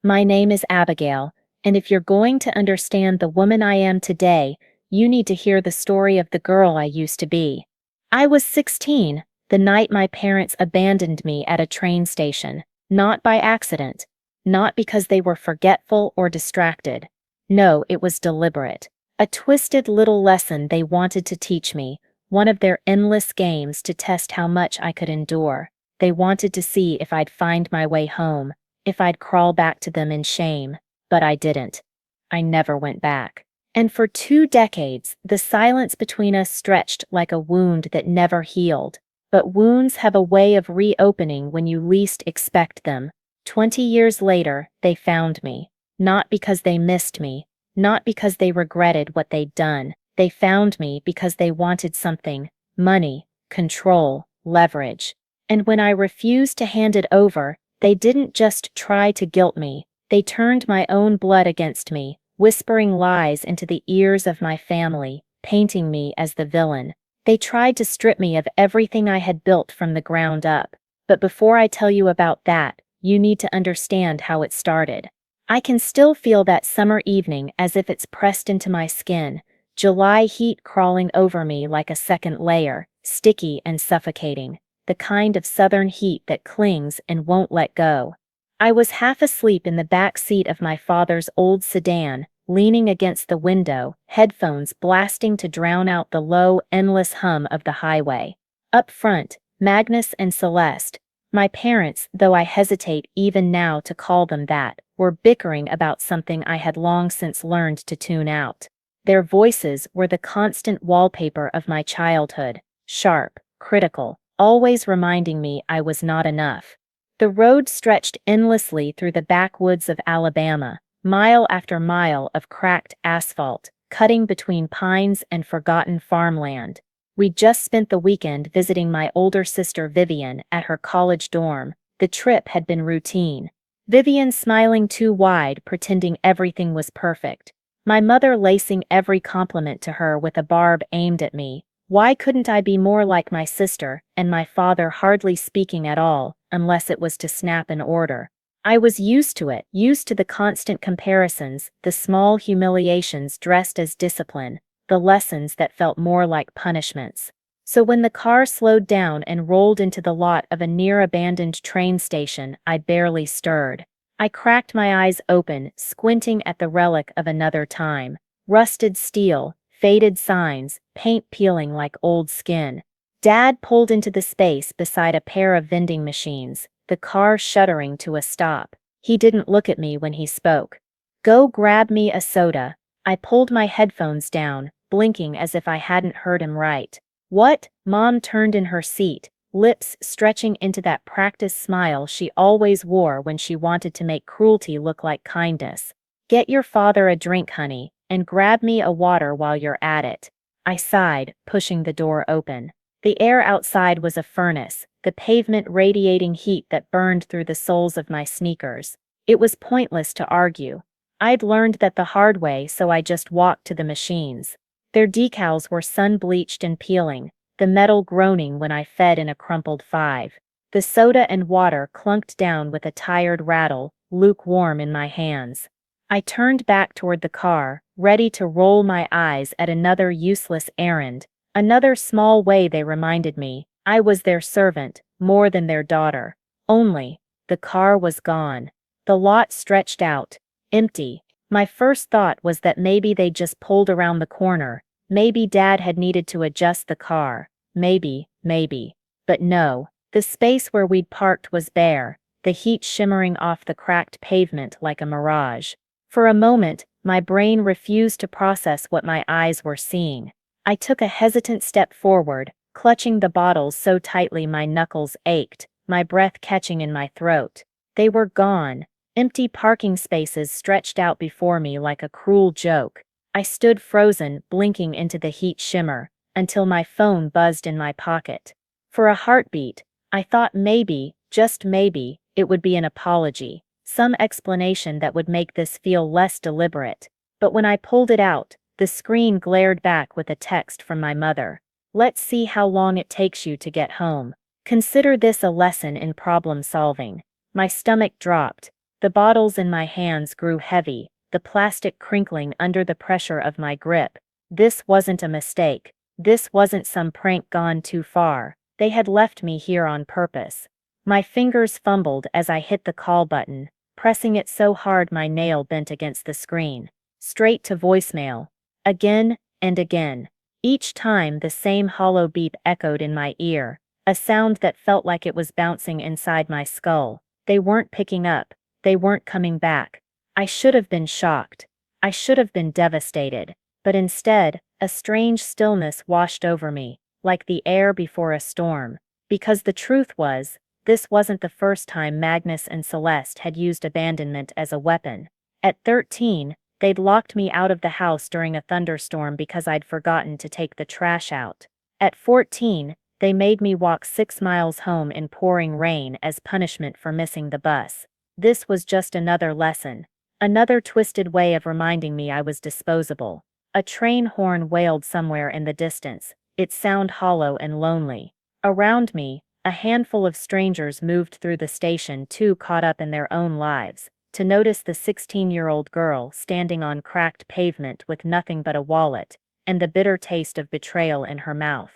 My name is Abigail, and if you're going to understand the woman I am today, you need to hear the story of the girl I used to be. I was 16, the night my parents abandoned me at a train station, not by accident, not because they were forgetful or distracted. No, it was deliberate. A twisted little lesson they wanted to teach me, one of their endless games to test how much I could endure. They wanted to see if I'd find my way home, if I'd crawl back to them in shame, but I didn't. I never went back. And for 2 decades, the silence between us stretched like a wound that never healed. But wounds have a way of reopening when you least expect them. 20 years later, they found me. Not because they missed me, not because they regretted what they'd done. They found me because they wanted something: money, control, leverage. And when I refused to hand it over, they didn't just try to guilt me, they turned my own blood against me, whispering lies into the ears of my family, painting me as the villain. They tried to strip me of everything I had built from the ground up. But before I tell you about that, you need to understand how it started. I can still feel that summer evening as if it's pressed into my skin, July heat crawling over me like a second layer, sticky and suffocating, the kind of southern heat that clings and won't let go. I was half asleep in the back seat of my father's old sedan, leaning against the window, headphones blasting to drown out the low, endless hum of the highway. Up front, Magnus and Celeste, my parents, though I hesitate even now to call them that, were bickering about something I had long since learned to tune out. Their voices were the constant wallpaper of my childhood, sharp, critical, always reminding me I was not enough. The road stretched endlessly through the backwoods of Alabama, mile after mile of cracked asphalt, cutting between pines and forgotten farmland. We'd just spent the weekend visiting my older sister Vivian at her college dorm. The trip had been routine. Vivian smiling too wide, pretending everything was perfect. My mother lacing every compliment to her with a barb aimed at me. Why couldn't I be more like my sister, and my father hardly speaking at all, unless it was to snap an order. I was used to it, used to the constant comparisons, the small humiliations dressed as discipline, the lessons that felt more like punishments. So when the car slowed down and rolled into the lot of a near-abandoned train station, I barely stirred. I cracked my eyes open, squinting at the relic of another time. Rusted steel, faded signs, paint peeling like old skin. Dad pulled into the space beside a pair of vending machines, the car shuddering to a stop. He didn't look at me when he spoke. "Go grab me a soda." I pulled my headphones down, blinking as if I hadn't heard him right. "What?" Mom turned in her seat, lips stretching into that practiced smile she always wore when she wanted to make cruelty look like kindness. "Get your father a drink, honey, and grab me a water while you're at it." I sighed, pushing the door open. The air outside was a furnace, the pavement radiating heat that burned through the soles of my sneakers. It was pointless to argue. I'd learned that the hard way, so I just walked to the machines. Their decals were sun-bleached and peeling, the metal groaning when I fed in a crumpled 5. The soda and water clunked down with a tired rattle, lukewarm in my hands. I turned back toward the car, ready to roll my eyes at another useless errand, another small way they reminded me I was their servant, more than their daughter. Only, the car was gone. The lot stretched out, empty. My first thought was that maybe they'd just pulled around the corner, maybe Dad had needed to adjust the car, maybe. But no, the space where we'd parked was bare, the heat shimmering off the cracked pavement like a mirage. For a moment, my brain refused to process what my eyes were seeing. I took a hesitant step forward, clutching the bottles so tightly my knuckles ached, my breath catching in my throat. They were gone. Empty parking spaces stretched out before me like a cruel joke. I stood frozen, blinking into the heat shimmer, until my phone buzzed in my pocket. For a heartbeat, I thought maybe, just maybe, it would be an apology, some explanation that would make this feel less deliberate. But when I pulled it out, the screen glared back with a text from my mother. "Let's see how long it takes you to get home. Consider this a lesson in problem solving." My stomach dropped. The bottles in my hands grew heavy, the plastic crinkling under the pressure of my grip. This wasn't a mistake. This wasn't some prank gone too far. They had left me here on purpose. My fingers fumbled as I hit the call button, pressing it so hard my nail bent against the screen. Straight to voicemail. Again and again. Each time the same hollow beep echoed in my ear, a sound that felt like it was bouncing inside my skull. They weren't picking up. They weren't coming back. I should have been shocked. I should have been devastated. But instead, a strange stillness washed over me, like the air before a storm. Because the truth was, this wasn't the first time Magnus and Celeste had used abandonment as a weapon. At 13, they'd locked me out of the house during a thunderstorm because I'd forgotten to take the trash out. At 14, they made me walk 6 miles home in pouring rain as punishment for missing the bus. This was just another lesson. Another twisted way of reminding me I was disposable. A train horn wailed somewhere in the distance, its sound hollow and lonely. Around me, a handful of strangers moved through the station, too caught up in their own lives, to notice the 16-year-old girl standing on cracked pavement with nothing but a wallet, and the bitter taste of betrayal in her mouth.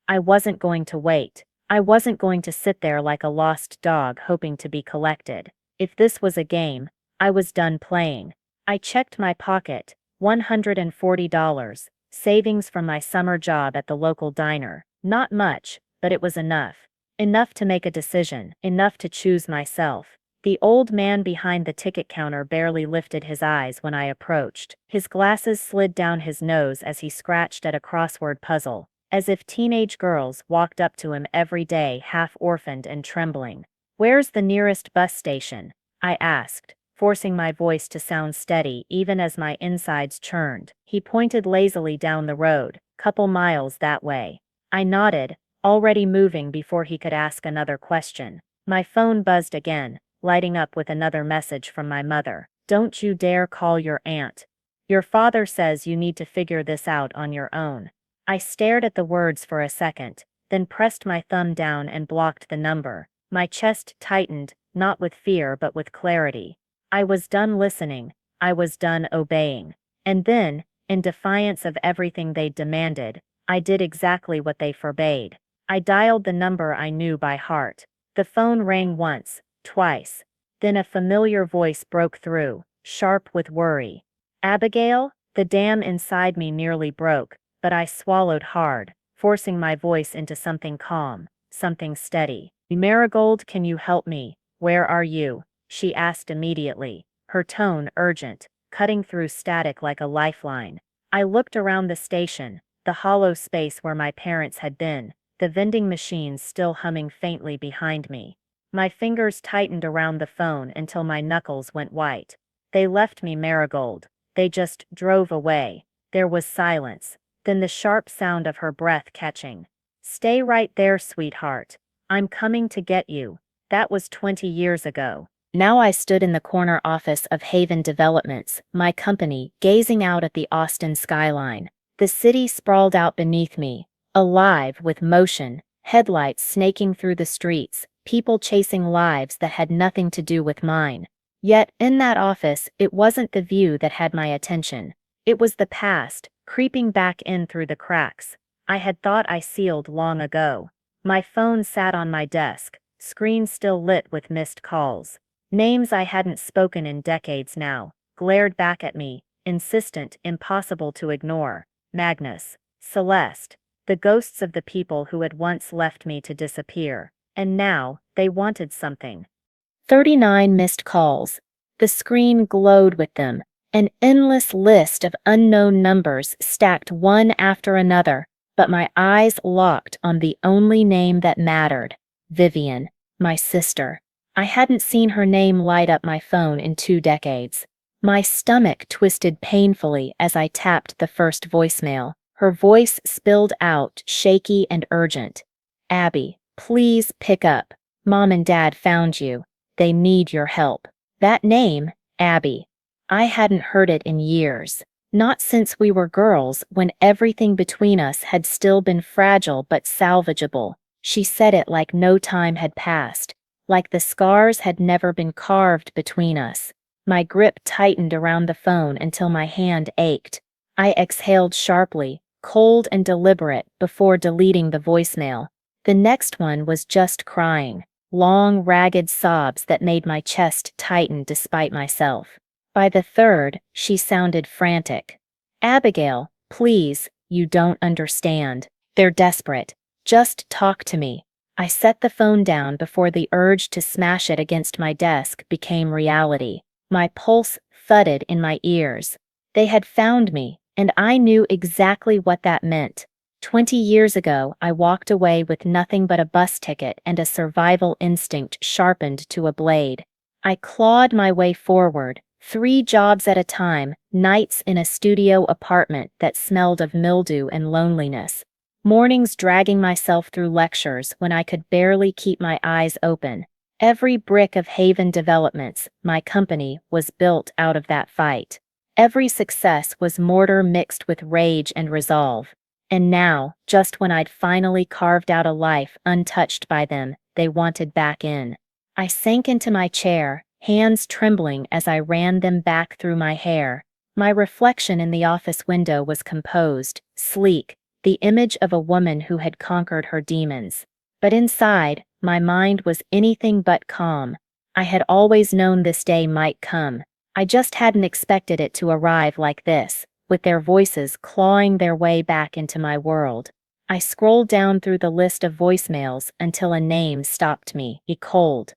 I wasn't going to wait. I wasn't going to sit there like a lost dog hoping to be collected. If this was a game, I was done playing. I checked my pocket. $140, savings from my summer job at the local diner. Not much, but it was enough. Enough to make a decision, enough to choose myself. The old man behind the ticket counter barely lifted his eyes when I approached. His glasses slid down his nose as he scratched at a crossword puzzle, as if teenage girls walked up to him every day half-orphaned and trembling. "Where's the nearest bus station?" I asked, forcing my voice to sound steady even as my insides churned. He pointed lazily down the road, "Couple miles that way." I nodded, already moving before he could ask another question. My phone buzzed again, lighting up with another message from my mother. "Don't you dare call your aunt. Your father says you need to figure this out on your own." I stared at the words for a second, then pressed my thumb down and blocked the number. My chest tightened, not with fear but with clarity. I was done listening. I was done obeying. And then, in defiance of everything they'd demanded, I did exactly what they forbade. I dialed the number I knew by heart. The phone rang once, twice. Then a familiar voice broke through, sharp with worry. "Abigail?" The dam inside me nearly broke, but I swallowed hard, forcing my voice into something calm, something steady. "Marigold, can you help me? Where are you?" she asked immediately, her tone urgent, cutting through static like a lifeline. I looked around the station, the hollow space where my parents had been, the vending machines still humming faintly behind me. My fingers tightened around the phone until my knuckles went white. They left me, Marigold. They just drove away. There was silence, then the sharp sound of her breath catching. "Stay right there, sweetheart. I'm coming to get you." That was 20 years ago. Now I stood in the corner office of Haven Developments, my company, gazing out at the Austin skyline. The city sprawled out beneath me, alive with motion, headlights snaking through the streets, people chasing lives that had nothing to do with mine. Yet, in that office, it wasn't the view that had my attention. It was the past, creeping back in through the cracks. I had thought I sealed long ago. My phone sat on my desk, screen still lit with missed calls. Names I hadn't spoken in decades now glared back at me, insistent, impossible to ignore. Magnus, Celeste, the ghosts of the people who had once left me to disappear. And now, they wanted something. 39 missed calls. The screen glowed with them, an endless list of unknown numbers stacked one after another, but my eyes locked on the only name that mattered: Vivian, my sister. I hadn't seen her name light up my phone in 2 decades. My stomach twisted painfully as I tapped the first voicemail. Her voice spilled out, shaky and urgent. "Abby, please pick up. Mom and Dad found you. They need your help." That name, Abby. I hadn't heard it in years. Not since we were girls, when everything between us had still been fragile but salvageable. She said it like no time had passed, like the scars had never been carved between us. My grip tightened around the phone until my hand ached. I exhaled sharply, cold and deliberate, before deleting the voicemail. The next one was just crying, long, ragged sobs that made my chest tighten despite myself. By the third, she sounded frantic. "Abigail, please, you don't understand. They're desperate. Just talk to me." I set the phone down before the urge to smash it against my desk became reality. My pulse thudded in my ears. They had found me, and I knew exactly what that meant. 20 years ago, I walked away with nothing but a bus ticket and a survival instinct sharpened to a blade. I clawed my way forward, 3 jobs at a time, nights in a studio apartment that smelled of mildew and loneliness. Mornings dragging myself through lectures when I could barely keep my eyes open. Every brick of Haven Developments, my company, was built out of that fight. Every success was mortar mixed with rage and resolve. And now, just when I'd finally carved out a life untouched by them, they wanted back in. I sank into my chair, hands trembling as I ran them back through my hair. My reflection in the office window was composed, sleek, the image of a woman who had conquered her demons. But inside, my mind was anything but calm. I had always known this day might come. I just hadn't expected it to arrive like this, with their voices clawing their way back into my world. I scrolled down through the list of voicemails until a name stopped me, cold.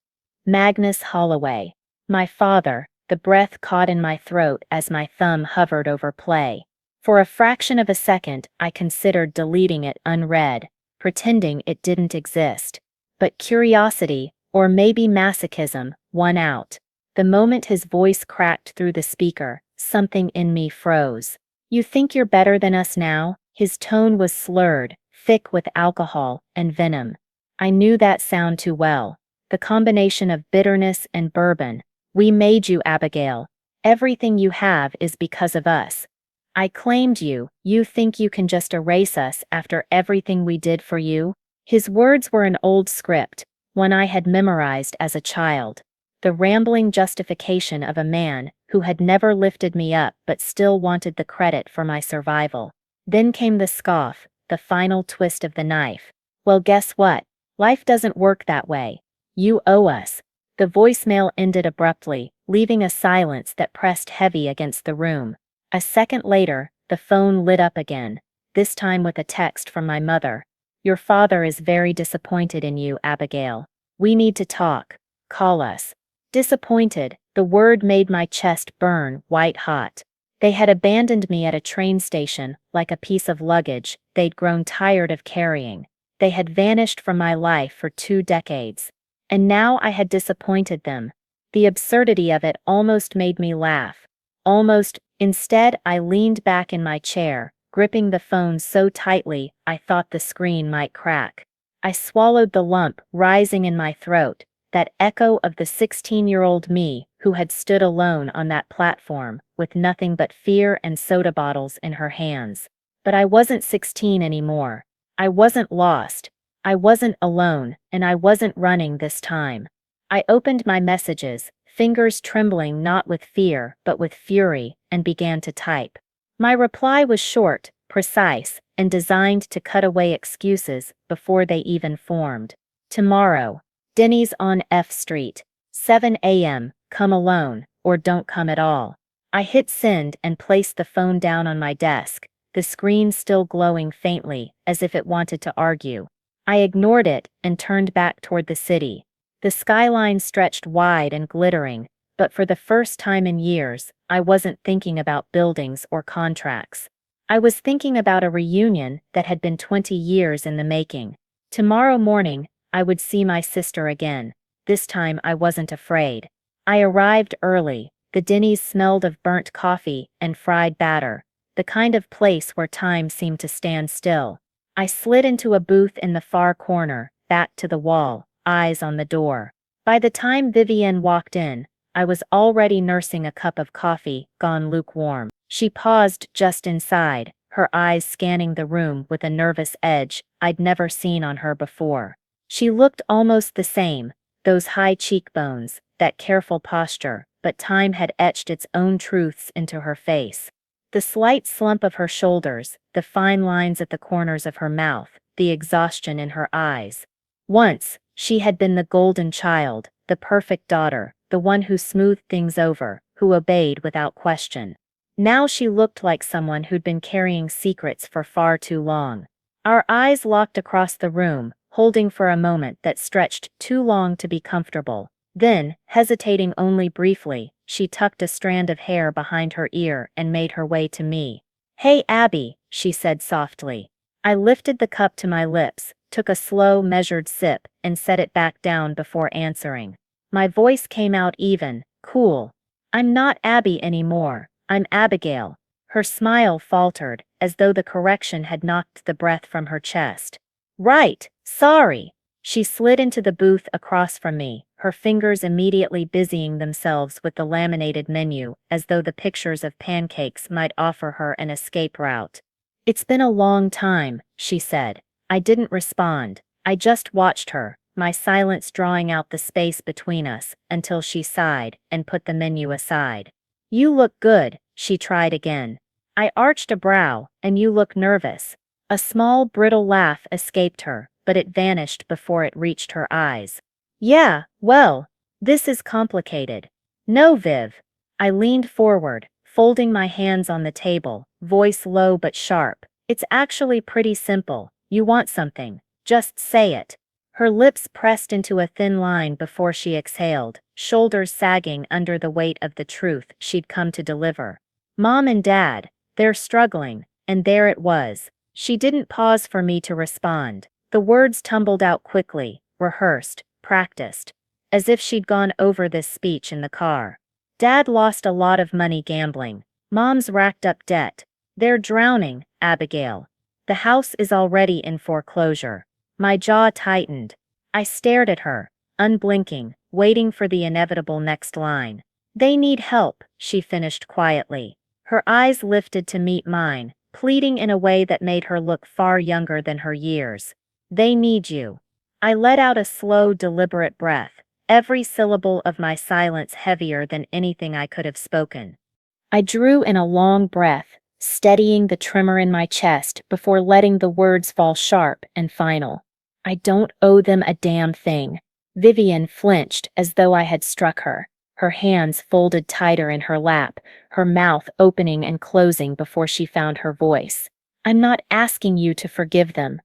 Magnus Holloway. My father, the breath caught in my throat as my thumb hovered over play. For a fraction of a second, I considered deleting it unread, pretending it didn't exist. But curiosity, or maybe masochism, won out. The moment his voice cracked through the speaker, something in me froze. "You think you're better than us now?" His tone was slurred, thick with alcohol and venom. I knew that sound too well. The combination of bitterness and bourbon. "We made you, Abigail. Everything you have is because of us. I claimed you. You think you can just erase us after everything we did for you?" His words were an old script, one I had memorized as a child. The rambling justification of a man who had never lifted me up but still wanted the credit for my survival. Then came the scoff, the final twist of the knife. "Well, guess what? Life doesn't work that way. You owe us." The voicemail ended abruptly, leaving a silence that pressed heavy against the room. A second later, the phone lit up again, this time with a text from my mother. "Your father is very disappointed in you, Abigail. We need to talk. Call us." Disappointed, the word made my chest burn white hot. They had abandoned me at a train station, like a piece of luggage they'd grown tired of carrying. They had vanished from my life for 2 decades. And now I had disappointed them. The absurdity of it almost made me laugh. Almost. Instead, I leaned back in my chair, gripping the phone so tightly I thought the screen might crack. I swallowed the lump rising in my throat, that echo of the 16-year-old me who had stood alone on that platform, with nothing but fear and soda bottles in her hands. But I wasn't 16 anymore. I wasn't lost. I wasn't alone, and I wasn't running this time. I opened my messages, fingers trembling not with fear but with fury, and began to type. My reply was short, precise, and designed to cut away excuses before they even formed. "Tomorrow. Denny's on F Street. 7 a.m. Come alone, or don't come at all." I hit send and placed the phone down on my desk, the screen still glowing faintly, as if it wanted to argue. I ignored it and turned back toward the city. The skyline stretched wide and glittering, but for the first time in years, I wasn't thinking about buildings or contracts. I was thinking about a reunion that had been 20 years in the making. Tomorrow morning, I would see my sister again. This time I wasn't afraid. I arrived early. The Denny's smelled of burnt coffee and fried batter, the kind of place where time seemed to stand still. I slid into a booth in the far corner, back to the wall, eyes on the door. By the time Vivienne walked in, I was already nursing a cup of coffee, gone lukewarm. She paused just inside, her eyes scanning the room with a nervous edge I'd never seen on her before. She looked almost the same, those high cheekbones, that careful posture, but time had etched its own truths into her face. The slight slump of her shoulders, the fine lines at the corners of her mouth, the exhaustion in her eyes. Once, she had been the golden child, the perfect daughter, the one who smoothed things over, who obeyed without question. Now she looked like someone who'd been carrying secrets for far too long. Our eyes locked across the room, holding for a moment that stretched too long to be comfortable. Then, hesitating only briefly, she tucked a strand of hair behind her ear and made her way to me. "Hey, Abby," she said softly. I lifted the cup to my lips, took a slow, measured sip, and set it back down before answering. My voice came out even, cool. "I'm not Abby anymore. I'm Abigail." Her smile faltered, as though the correction had knocked the breath from her chest. "Right, sorry." She slid into the booth across from me, her fingers immediately busying themselves with the laminated menu, as though the pictures of pancakes might offer her an escape route. "It's been a long time," she said. I didn't respond. I just watched her, my silence drawing out the space between us, until she sighed and put the menu aside. "You look good," she tried again. I arched a brow, "And you look nervous." A small, brittle laugh escaped her, but it vanished before it reached her eyes. "Yeah, well, this is complicated." "No, Viv." I leaned forward, folding my hands on the table, voice low but sharp. "It's actually pretty simple. You want something. Just say it." Her lips pressed into a thin line before she exhaled, shoulders sagging under the weight of the truth she'd come to deliver. "Mom and Dad, they're struggling," and there it was. She didn't pause for me to respond. The words tumbled out quickly, rehearsed, practiced, as if she'd gone over this speech in the car. "Dad lost a lot of money gambling. Mom's racked up debt. They're drowning, Abigail. The house is already in foreclosure." My jaw tightened. I stared at her, unblinking, waiting for the inevitable next line. "They need help," she finished quietly. Her eyes lifted to meet mine, pleading in a way that made her look far younger than her years. "They need you." I let out a slow, deliberate breath, every syllable of my silence heavier than anything I could have spoken. I drew in a long breath, steadying the tremor in my chest before letting the words fall sharp and final. "I don't owe them a damn thing." Vivian flinched as though I had struck her, her hands folded tighter in her lap, her mouth opening and closing before she found her voice. "I'm not asking you to forgive them.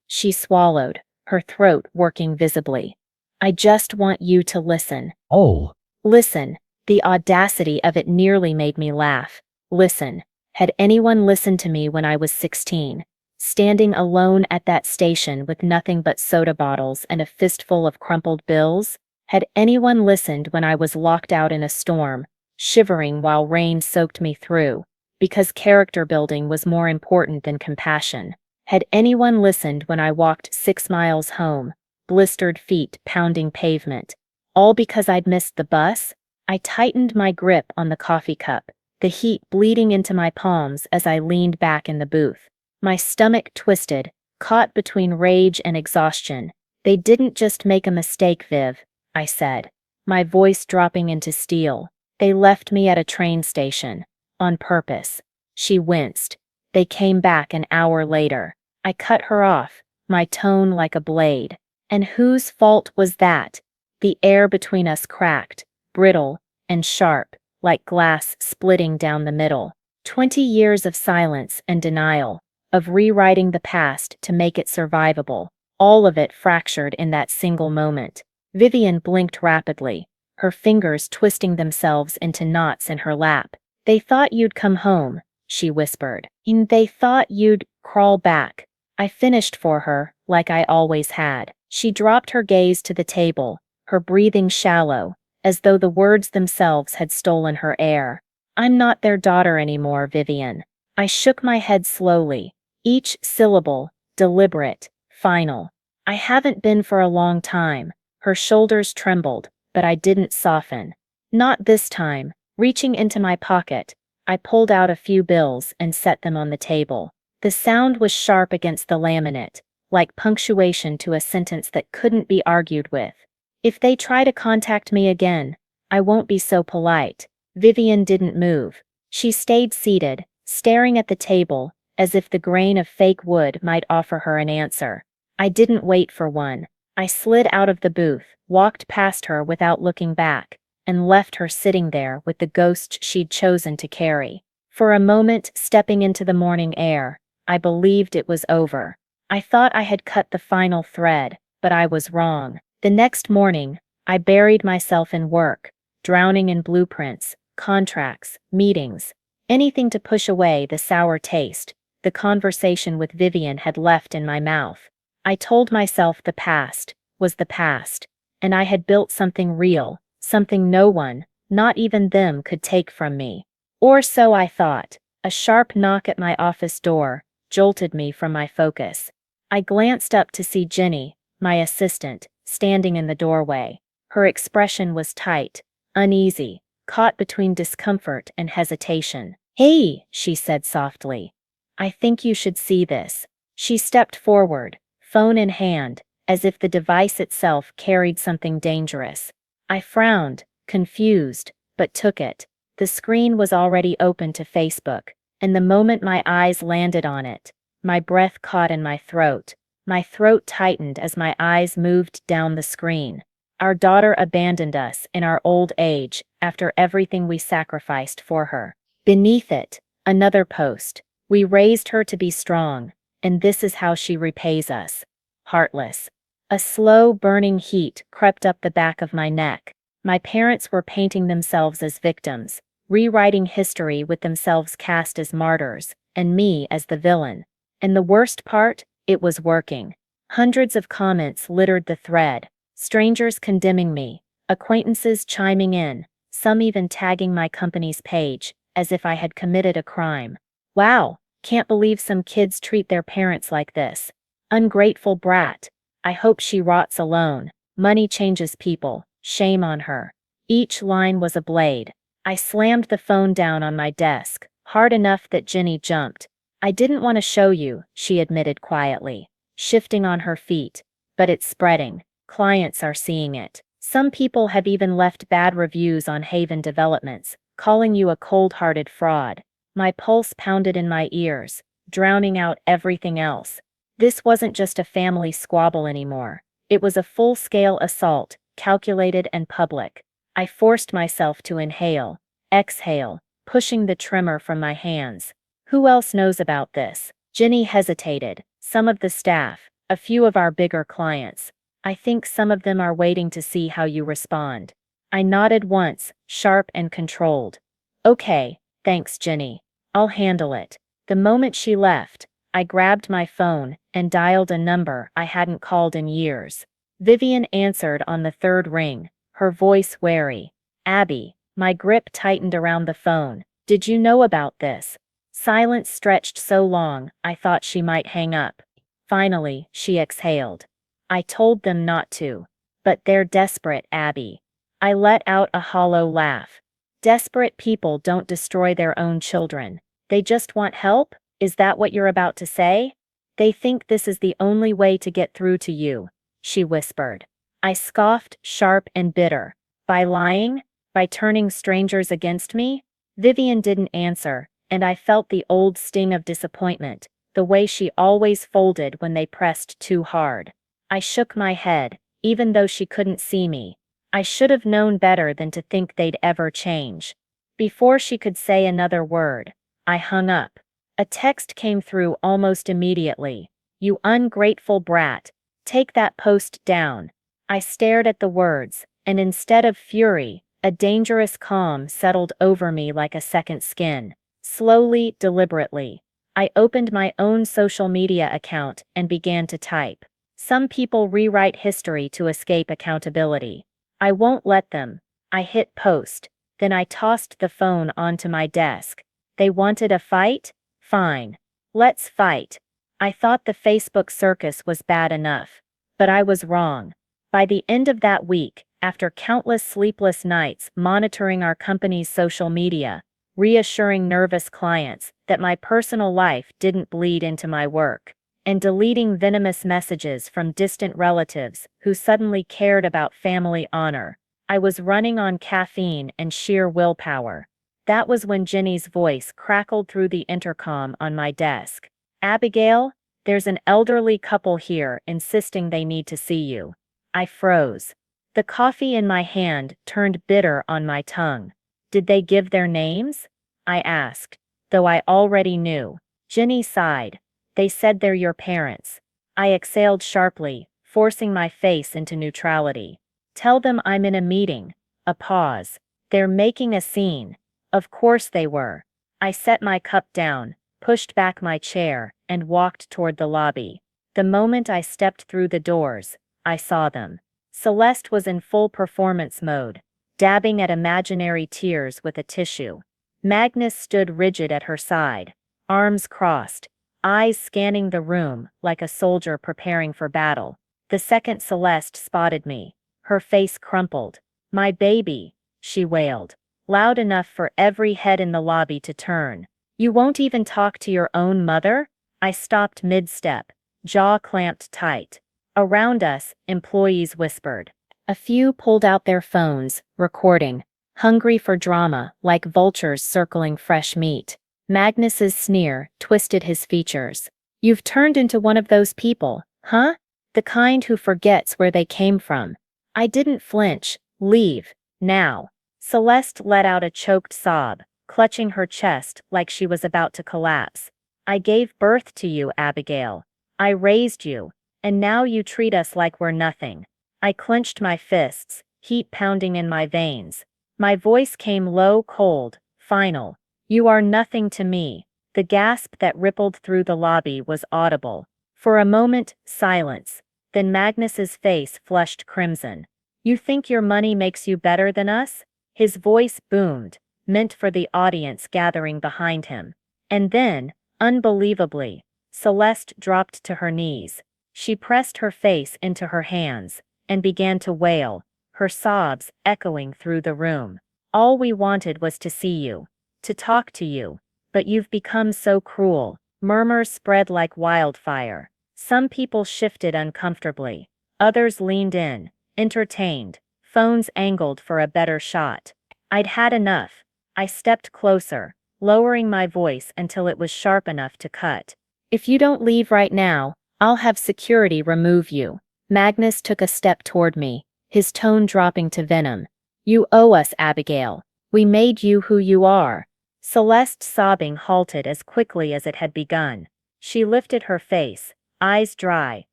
She swallowed, her throat working visibly. "I just want you to listen." Oh, Listen. The audacity of it nearly made me laugh. Listen. Had anyone listened to me when I was 16? Standing alone at that station with nothing but soda bottles and a fistful of crumpled bills? Had anyone listened when I was locked out in a storm, shivering while rain soaked me through, because character building was more important than compassion? Had anyone listened when I walked 6 miles home, blistered feet pounding pavement, all because I'd missed the bus? I tightened my grip on the coffee cup, the heat bleeding into my palms as I leaned back in the booth. My stomach twisted, caught between rage and exhaustion. "They didn't just make a mistake, Viv," I said, my voice dropping into steel. "They left me at a train station. On purpose." She winced. "They came back an hour later." I cut her off, my tone like a blade. "And whose fault was that?" The air between us cracked, brittle and sharp, like glass splitting down the middle. 20 years of silence and denial, of rewriting the past to make it survivable, all of it fractured in that single moment. Vivian blinked rapidly, her fingers twisting themselves into knots in her lap. "They thought you'd come home," she whispered. "And they thought you'd crawl back." I finished for her, like I always had. She dropped her gaze to the table, her breathing shallow, as though the words themselves had stolen her air. "I'm not their daughter anymore, Vivian." I shook my head slowly, each syllable deliberate, final. "I haven't been for a long time." Her shoulders trembled, but I didn't soften. "Not this time." Reaching into my pocket, I pulled out a few bills and set them on the table. The sound was sharp against the laminate, like punctuation to a sentence that couldn't be argued with. If they try to contact me again, I won't be so polite. Vivian didn't move. She stayed seated, staring at the table, as if the grain of fake wood might offer her an answer. I didn't wait for one. I slid out of the booth, walked past her without looking back, and left her sitting there with the ghost she'd chosen to carry. For a moment, stepping into the morning air, I believed it was over. I thought I had cut the final thread, but I was wrong. The next morning, I buried myself in work, drowning in blueprints, contracts, meetings, anything to push away the sour taste the conversation with Vivian had left in my mouth. I told myself the past was the past, and I had built something real, something no one, not even them, could take from me. Or so I thought. A sharp knock at my office door jolted me from my focus. I glanced up to see Jenny, my assistant, standing in the doorway. Her expression was tight, uneasy, caught between discomfort and hesitation. "Hey," she said softly. "I think you should see this." She stepped forward, phone in hand, as if the device itself carried something dangerous. I frowned, confused, but took it. The screen was already open to Facebook, and the moment my eyes landed on it, my breath caught in my throat. My throat tightened as my eyes moved down the screen. Our daughter abandoned us in our old age after everything we sacrificed for her. Beneath it, another post. "We raised her to be strong, and this is how she repays us. Heartless." A slow, burning heat crept up the back of my neck. My parents were painting themselves as victims, rewriting history with themselves cast as martyrs, and me as the villain. And the worst part, it was working. Hundreds of comments littered the thread, strangers condemning me, acquaintances chiming in, some even tagging my company's page, as if I had committed a crime. "Wow, can't believe some kids treat their parents like this. Ungrateful brat. I hope she rots alone. Money changes people. Shame on her." Each line was a blade. I slammed the phone down on my desk, hard enough that Jenny jumped. "I didn't want to show you," she admitted quietly, shifting on her feet. "But it's spreading. Clients are seeing it. Some people have even left bad reviews on Haven Developments, calling you a cold-hearted fraud." My pulse pounded in my ears, drowning out everything else. This wasn't just a family squabble anymore. It was a full-scale assault, calculated and public. I forced myself to inhale, exhale, pushing the tremor from my hands. "Who else knows about this?" Jenny hesitated. "Some of the staff, a few of our bigger clients. I think some of them are waiting to see how you respond." I nodded once, sharp and controlled. "Okay, thanks, Jenny. I'll handle it." The moment she left, I grabbed my phone and dialed a number I hadn't called in years. Vivian answered on the third ring, her voice wary. "Abby." My grip tightened around the phone. "Did you know about this?" Silence stretched so long, I thought she might hang up. Finally, she exhaled. "I told them not to. But they're desperate, Abby." I let out a hollow laugh. "Desperate people don't destroy their own children. They just want help? Is that what you're about to say?" "They think this is the only way to get through to you," she whispered. I scoffed, sharp and bitter. "By lying? By turning strangers against me?" Vivian didn't answer, and I felt the old sting of disappointment, the way she always folded when they pressed too hard. I shook my head, even though she couldn't see me. I should have known better than to think they'd ever change. Before she could say another word, I hung up. A text came through almost immediately. "You ungrateful brat. Take that post down." I stared at the words, and instead of fury, a dangerous calm settled over me like a second skin. Slowly, deliberately, I opened my own social media account and began to type. Some people rewrite history to escape accountability. I won't let them. I hit post. Then I tossed the phone onto my desk. They wanted a fight? Fine. Let's fight. I thought the Facebook circus was bad enough. But I was wrong. By the end of that week, after countless sleepless nights monitoring our company's social media, reassuring nervous clients that my personal life didn't bleed into my work, and deleting venomous messages from distant relatives who suddenly cared about family honor. I was running on caffeine and sheer willpower. That was when Jenny's voice crackled through the intercom on my desk. "Abigail, there's an elderly couple here insisting they need to see you." I froze. The coffee in my hand turned bitter on my tongue. "Did they give their names?" I asked, though I already knew. Jenny sighed. "They said they're your parents." I exhaled sharply, forcing my face into neutrality. "Tell them I'm in a meeting." A pause. "They're making a scene." Of course they were. I set my cup down, pushed back my chair, and walked toward the lobby. The moment I stepped through the doors, I saw them. Celeste was in full performance mode, dabbing at imaginary tears with a tissue. Magnus stood rigid at her side, arms crossed, eyes scanning the room like a soldier preparing for battle. The second Celeste spotted me, her face crumpled. "My baby," she wailed, loud enough for every head in the lobby to turn. "You won't even talk to your own mother?" I stopped mid-step, jaw clamped tight. Around us, employees whispered. A few pulled out their phones, recording, hungry for drama like vultures circling fresh meat. Magnus's sneer twisted his features. "You've turned into one of those people, huh? The kind who forgets where they came from." I didn't flinch. "Leave, now." Celeste let out a choked sob, clutching her chest like she was about to collapse. "I gave birth to you, Abigail. I raised you, and now you treat us like we're nothing." I clenched my fists, heat pounding in my veins. My voice came low, cold, final. "You are nothing to me." The gasp that rippled through the lobby was audible. For a moment, silence. Then Magnus's face flushed crimson. "You think your money makes you better than us?" His voice boomed, meant for the audience gathering behind him. And then, unbelievably, Celeste dropped to her knees. She pressed her face into her hands and began to wail, her sobs echoing through the room. "All we wanted was to see you, to talk to you, but you've become so cruel." Murmurs spread like wildfire. Some people shifted uncomfortably. Others leaned in, entertained, phones angled for a better shot. I'd had enough. I stepped closer, lowering my voice until it was sharp enough to cut. "If you don't leave right now, I'll have security remove you." Magnus took a step toward me, his tone dropping to venom. "You owe us, Abigail. We made you who you are." Celeste's sobbing halted as quickly as it had begun. She lifted her face, eyes dry,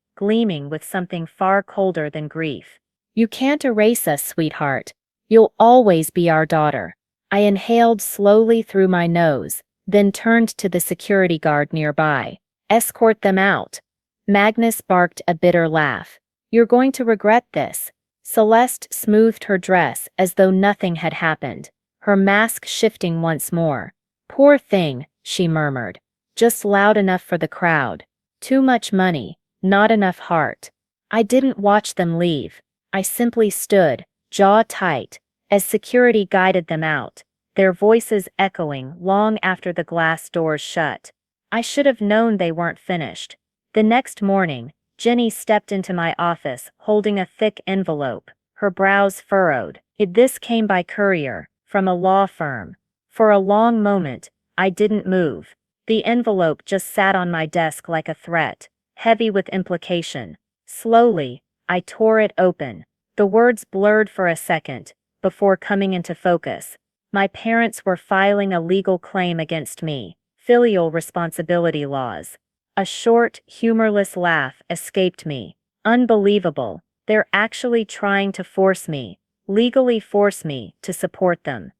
gleaming with something far colder than grief. "You can't erase us, sweetheart. You'll always be our daughter." I inhaled slowly through my nose, then turned to the security guard nearby. "Escort them out." Magnus barked a bitter laugh. "You're going to regret this." Celeste smoothed her dress as though nothing had happened, her mask shifting once more. "Poor thing," she murmured, just loud enough for the crowd. "Too much money, not enough heart." I didn't watch them leave. I simply stood, jaw tight, as security guided them out, their voices echoing long after the glass doors shut. I should have known they weren't finished. The next morning, Jenny stepped into my office holding a thick envelope, her brows furrowed. This came by courier, from a law firm. For a long moment, I didn't move. The envelope just sat on my desk like a threat, heavy with implication. Slowly, I tore it open. The words blurred for a second, before coming into focus. My parents were filing a legal claim against me, filial responsibility laws. A short, humorless laugh escaped me. Unbelievable, they're actually trying to force me, legally force me, to support them.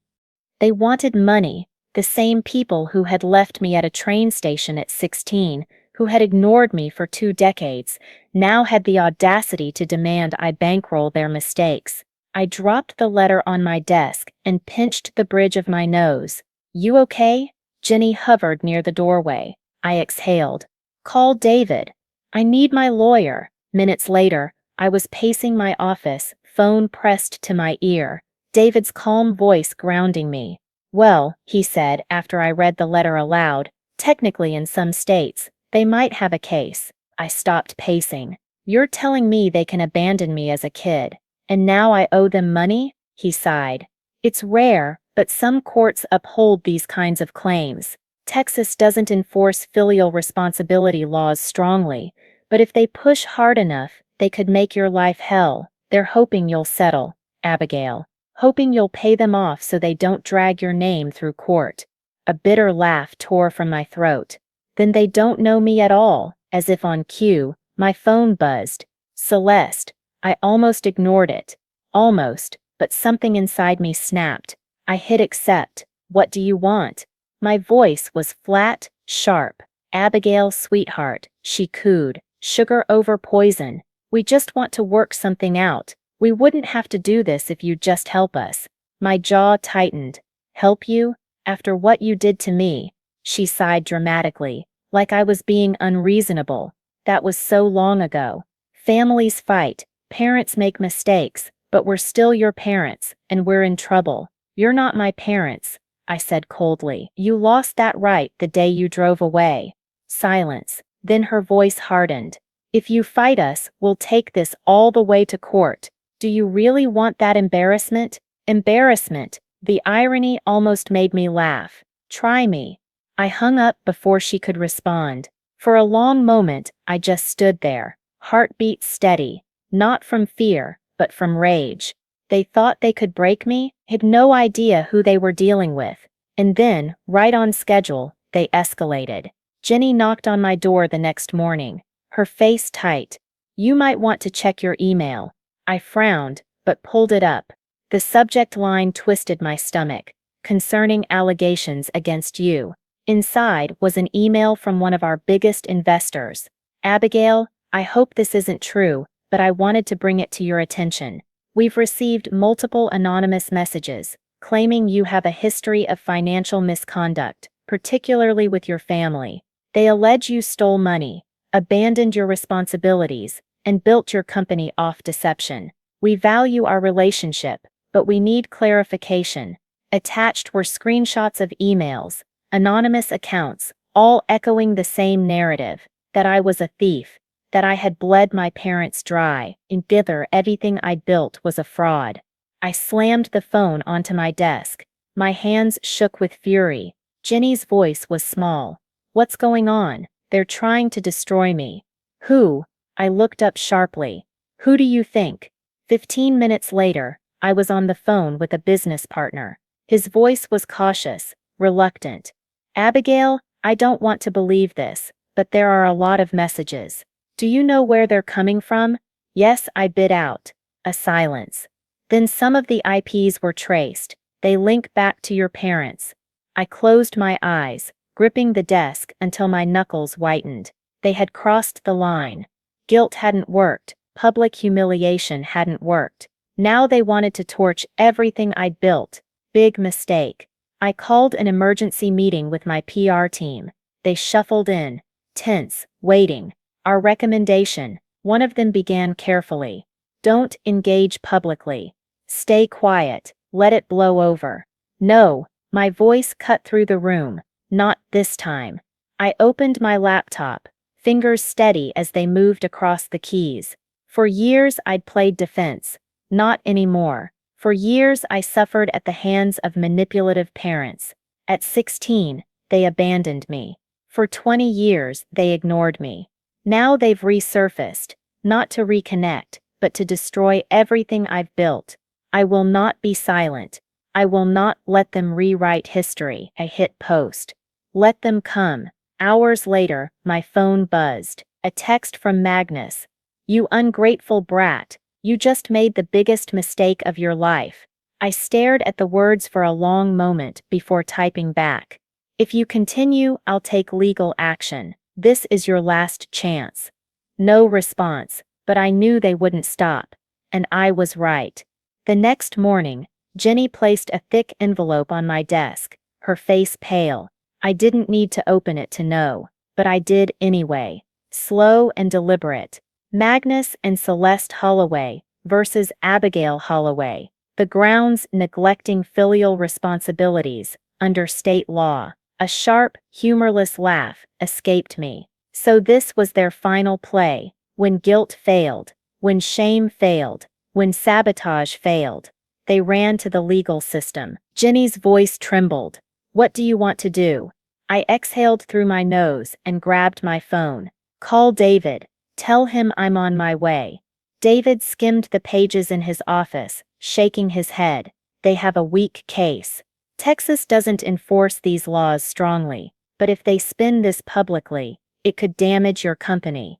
They wanted money, the same people who had left me at a train station at 16, who had ignored me for 2 decades, now had the audacity to demand I bankroll their mistakes. I dropped the letter on my desk and pinched the bridge of my nose. "You okay?" Jenny hovered near the doorway. I exhaled. "Call David. I need my lawyer." Minutes later, I was pacing my office, phone pressed to my ear, David's calm voice grounding me. "Well," he said after I read the letter aloud, "technically in some states, they might have a case. I stopped pacing. You're telling me they can abandon me as a kid, and now I owe them money? He sighed. It's rare, but some courts uphold these kinds of claims. Texas doesn't enforce filial responsibility laws strongly, but if they push hard enough, they could make your life hell. They're hoping you'll settle, Abigail. Hoping you'll pay them off so they don't drag your name through court. A bitter laugh tore from my throat. Then they don't know me at all. As if on cue, my phone buzzed. Celeste. I almost ignored it. Almost, but something inside me snapped. I hit accept. What do you want? My voice was flat, sharp. Abigail, sweetheart, she cooed. Sugar over poison. We just want to work something out. We wouldn't have to do this if you'd just help us. My jaw tightened. Help you? After what you did to me? She sighed dramatically, like I was being unreasonable. That was so long ago. Families fight, parents make mistakes, but we're still your parents, and we're in trouble. You're not my parents, I said coldly. You lost that right the day you drove away. Silence. Then her voice hardened. If you fight us, we'll take this all the way to court. Do you really want that embarrassment? Embarrassment. The irony almost made me laugh. Try me. I hung up before she could respond. For a long moment, I just stood there, heartbeat steady, not from fear, but from rage. They thought they could break me, had no idea who they were dealing with. And then, right on schedule, they escalated. Jenny knocked on my door the next morning, her face tight. You might want to check your email. I frowned, but pulled it up. The subject line twisted my stomach. Concerning allegations against you. Inside was an email from one of our biggest investors. Abigail, I hope this isn't true, but I wanted to bring it to your attention. We've received multiple anonymous messages, claiming you have a history of financial misconduct, particularly with your family. They allege you stole money, abandoned your responsibilities, and built your company off deception. We value our relationship, but we need clarification. Attached were screenshots of emails, anonymous accounts, all echoing the same narrative, that I was a thief, that I had bled my parents dry, and thither everything I'd built was a fraud. I slammed the phone onto my desk. My hands shook with fury. Jenny's voice was small. What's going on? They're trying to destroy me. Who? I looked up sharply. Who do you think? 15 minutes later, I was on the phone with a business partner. His voice was cautious, reluctant. Abigail, I don't want to believe this, but there are a lot of messages. Do you know where they're coming from? Yes, I bid out. A silence. Then some of the IPs were traced. They link back to your parents. I closed my eyes, gripping the desk until my knuckles whitened. They had crossed the line. Guilt hadn't worked. Public humiliation hadn't worked. Now they wanted to torch everything I'd built. Big mistake. I called an emergency meeting with my PR team. They shuffled in, tense, waiting. Our recommendation, one of them began carefully. Don't engage publicly. Stay quiet, let it blow over. No, my voice cut through the room. Not this time. I opened my laptop, fingers steady as they moved across the keys. For years I'd played defense. Not anymore. For years I suffered at the hands of manipulative parents. At 16, they abandoned me. For 20 years, they ignored me. Now they've resurfaced, not to reconnect, but to destroy everything I've built. I will not be silent. I will not let them rewrite history. I hit post. Let them come. Hours later, my phone buzzed. A text from Magnus. You ungrateful brat. You just made the biggest mistake of your life. I stared at the words for a long moment before typing back. If you continue, I'll take legal action. This is your last chance. No response, but I knew they wouldn't stop. And I was right. The next morning, Jenny placed a thick envelope on my desk, her face pale. I didn't need to open it to know, but I did anyway. Slow and deliberate. Magnus and Celeste Holloway versus Abigail Holloway. The grounds neglecting filial responsibilities under state law. A sharp, humorless laugh escaped me. So this was their final play. When guilt failed, when shame failed, when sabotage failed, they ran to the legal system. Jenny's voice trembled. What do you want to do? I exhaled through my nose and grabbed my phone. Call David. Tell him I'm on my way. David skimmed the pages in his office, shaking his head. They have a weak case. Texas doesn't enforce these laws strongly, but if they spin this publicly, it could damage your company.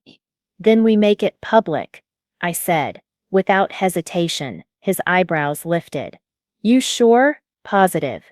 Then we make it public, I said, without hesitation. His eyebrows lifted. You sure? Positive.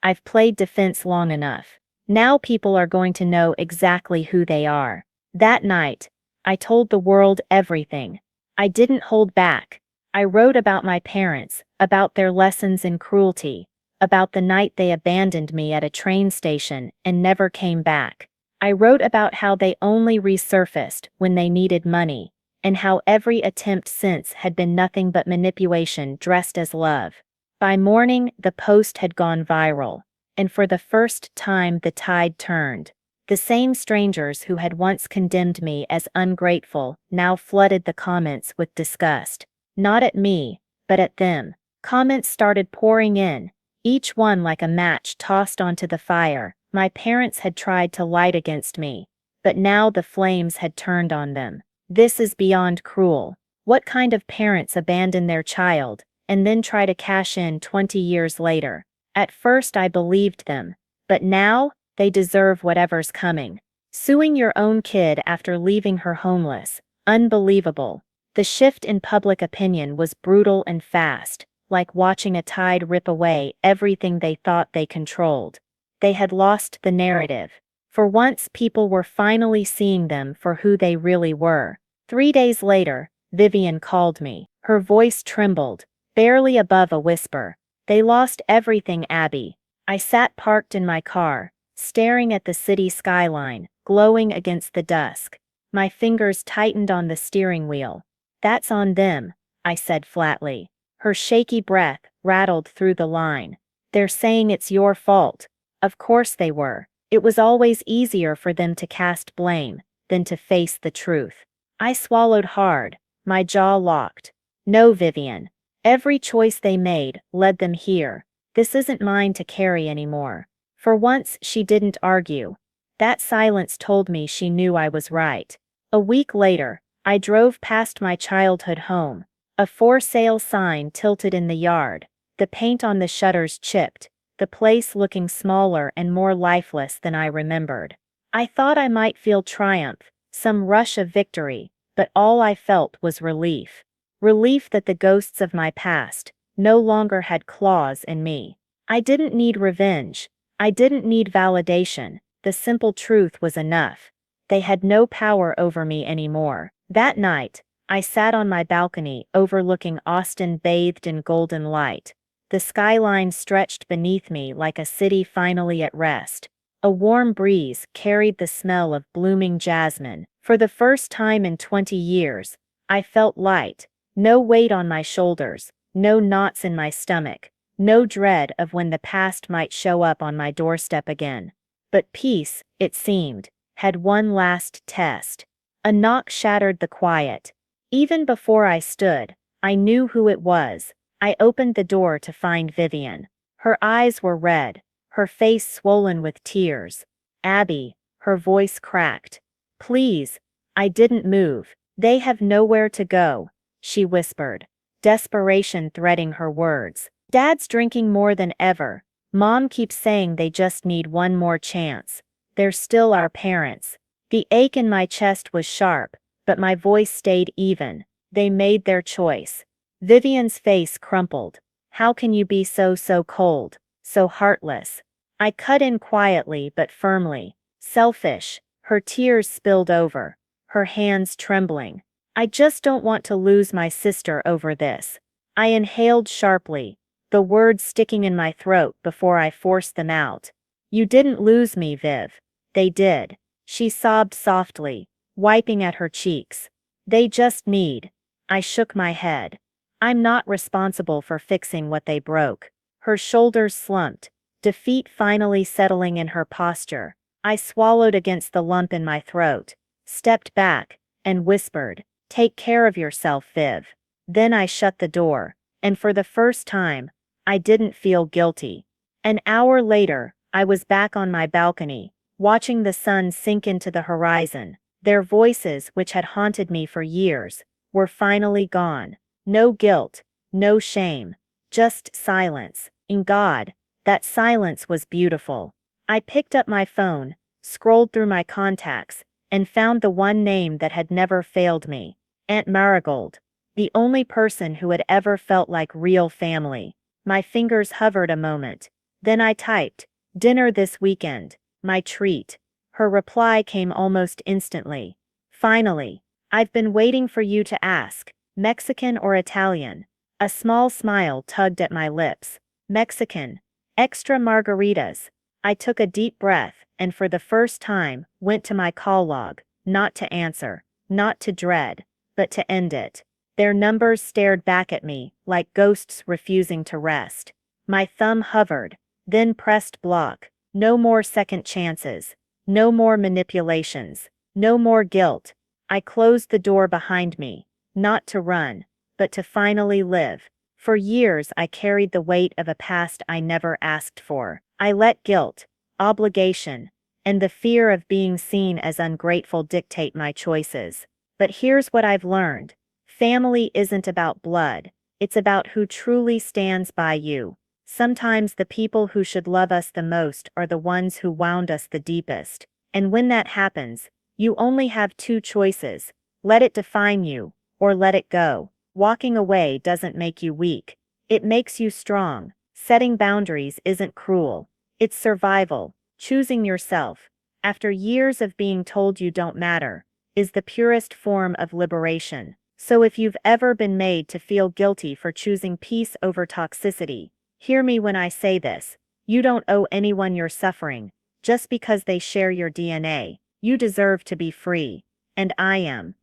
I've played defense long enough. Now people are going to know exactly who they are. That night, I told the world everything. I didn't hold back. I wrote about my parents, about their lessons in cruelty, about the night they abandoned me at a train station and never came back. I wrote about how they only resurfaced when they needed money, and how every attempt since had been nothing but manipulation dressed as love. By morning, the post had gone viral, and for the first time the tide turned. The same strangers who had once condemned me as ungrateful now flooded the comments with disgust. Not at me, but at them. Comments started pouring in, each one like a match tossed onto the fire. My parents had tried to light against me, but now the flames had turned on them. This is beyond cruel. What kind of parents abandon their child, and then try to cash in 20 years later? At first I believed them, but now, they deserve whatever's coming. Suing your own kid after leaving her homeless. Unbelievable. The shift in public opinion was brutal and fast, like watching a tide rip away everything they thought they controlled. They had lost the narrative. For once people were finally seeing them for who they really were. 3 days later, Vivian called me. Her voice trembled, barely above a whisper. They lost everything, Abby. I sat parked in my car, staring at the city skyline, glowing against the dusk. My fingers tightened on the steering wheel. That's on them, I said flatly. Her shaky breath rattled through the line. They're saying it's your fault. Of course they were. It was always easier for them to cast blame than to face the truth. I swallowed hard, my jaw locked. No, Vivian. Every choice they made led them here. This isn't mine to carry anymore. For once she didn't argue. That silence told me she knew I was right. A week later, I drove past my childhood home. A for sale sign tilted in the yard, the paint on the shutters chipped, the place looking smaller and more lifeless than I remembered. I thought I might feel triumph, some rush of victory, but all I felt was relief. Relief that the ghosts of my past no longer had claws in me. I didn't need revenge. I didn't need validation. The simple truth was enough. They had no power over me anymore. That night, I sat on my balcony overlooking Austin bathed in golden light. The skyline stretched beneath me like a city finally at rest. A warm breeze carried the smell of blooming jasmine. For the first time in 20 years, I felt light. No weight on my shoulders, no knots in my stomach. No dread of when the past might show up on my doorstep again. But peace, it seemed, had one last test. A knock shattered the quiet. Even before I stood, I knew who it was. I opened the door to find Vivian. Her eyes were red, her face swollen with tears. Abby, her voice cracked. Please. I didn't move. They have nowhere to go, she whispered, desperation threading her words. Dad's drinking more than ever. Mom keeps saying they just need one more chance. They're still our parents. The ache in my chest was sharp, but my voice stayed even. They made their choice. Vivian's face crumpled. How can you be so cold, so heartless? I cut in quietly but firmly. Selfish. Her tears spilled over, her hands trembling. I just don't want to lose my sister over this. I inhaled sharply, the words sticking in my throat before I forced them out. You didn't lose me, Viv. They did. She sobbed softly, wiping at her cheeks. They just need. I shook my head. I'm not responsible for fixing what they broke. Her shoulders slumped, defeat finally settling in her posture. I swallowed against the lump in my throat. stepped back, and whispered, "Take care of yourself, Viv." Then I shut the door, and for the first time, I didn't feel guilty. An hour later, I was back on my balcony, watching the sun sink into the horizon. Their voices, which had haunted me for years, were finally gone. No guilt, no shame, just silence. In God, that silence was beautiful. I picked up my phone, scrolled through my contacts, and found the one name that had never failed me. Aunt Marigold. The only person who had ever felt like real family. My fingers hovered a moment. Then I typed, "Dinner this weekend, my treat." Her reply came almost instantly. "Finally. I've been waiting for you to ask, Mexican or Italian?" A small smile tugged at my lips. "Mexican. Extra margaritas." I took a deep breath, and for the first time, went to my call log, not to answer, not to dread, but to end it. Their numbers stared back at me, like ghosts refusing to rest. My thumb hovered, then pressed block. No more second chances. No more manipulations. No more guilt. I closed the door behind me, not to run, but to finally live. For years I carried the weight of a past I never asked for. I let guilt, obligation, and the fear of being seen as ungrateful dictate my choices. But here's what I've learned. Family isn't about blood, it's about who truly stands by you. Sometimes the people who should love us the most are the ones who wound us the deepest. And when that happens, you only have two choices: let it define you, or let it go. Walking away doesn't make you weak, it makes you strong. Setting boundaries isn't cruel, it's survival. Choosing yourself, after years of being told you don't matter, is the purest form of liberation. So if you've ever been made to feel guilty for choosing peace over toxicity, hear me when I say this: you don't owe anyone your suffering, just because they share your DNA. You deserve to be free. And I am.